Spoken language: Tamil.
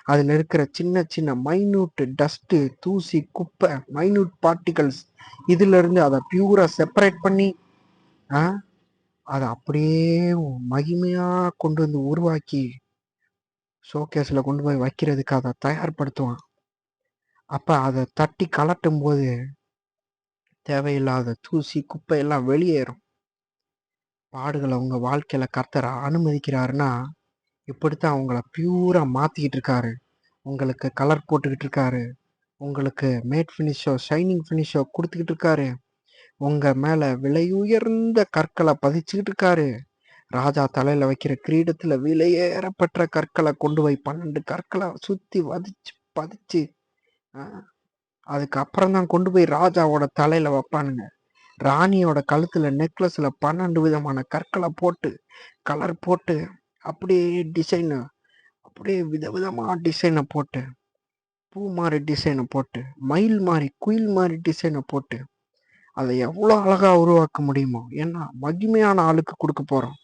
அதுல இருக்கிற சின்ன சின்ன மைன்யூட் டஸ்ட்டு, தூசி, குப்பை, மைன்யூட் பார்ட்டிகல்ஸ் இதுல இருந்து அதை பியூரா செப்பரேட் பண்ணி அதை அப்படியே மகிமையா கொண்டு வந்து உருவாக்கி ஷோகேஸ்ல கொண்டு போய் வைக்கிறதுக்கு அதை தயார்படுத்துவான். அப்ப அதை தட்டி கலட்டும் போது தேவையில்லாத தூசி குப்பை எல்லாம் வெளியேறும். பாடுகளை உங்க வாழ்க்கையில கர்த்தர் அனுமதிக்கிறாருன்னா இப்படித்தான் உங்களை பியூரா மாத்திக்கிட்டு இருக்காரு. உங்களுக்கு கலர் போட்டுக்கிட்டு இருக்காரு. உங்களுக்கு மேட் ஃபினிஷோ ஷைனிங் ஃபினிஷோ கொடுத்துக்கிட்டு இருக்காரு. உங்க மேல விலையுயர்ந்த கற்களை பதிச்சுக்கிட்டு இருக்காரு. ராஜா தலையில வைக்கிற கிரீடத்துல விலையேறப்பட்ட கற்களை கொண்டு போய் 12 கற்களை சுத்தி பதிச்சு அதுக்கப்புறம் தான் கொண்டு போய் ராஜாவோட தலையில வைப்பானுங்க. ராணியோட கழுத்துல நெக்லஸ்ல 12 விதமான கற்களை போட்டு கலர் போட்டு அப்படியே டிசைனு அப்படியே விதவிதமா டிசைனை போட்டு பூ மாதிரி டிசைனை போட்டு மயில் மாதிரி குயில் மாதிரி டிசைனை போட்டு அதை எவ்வளோ அழகா உருவாக்க முடியுமோ. ஏன்னா மகிமையான ஆளுக்கு கொடுக்க போறோம்.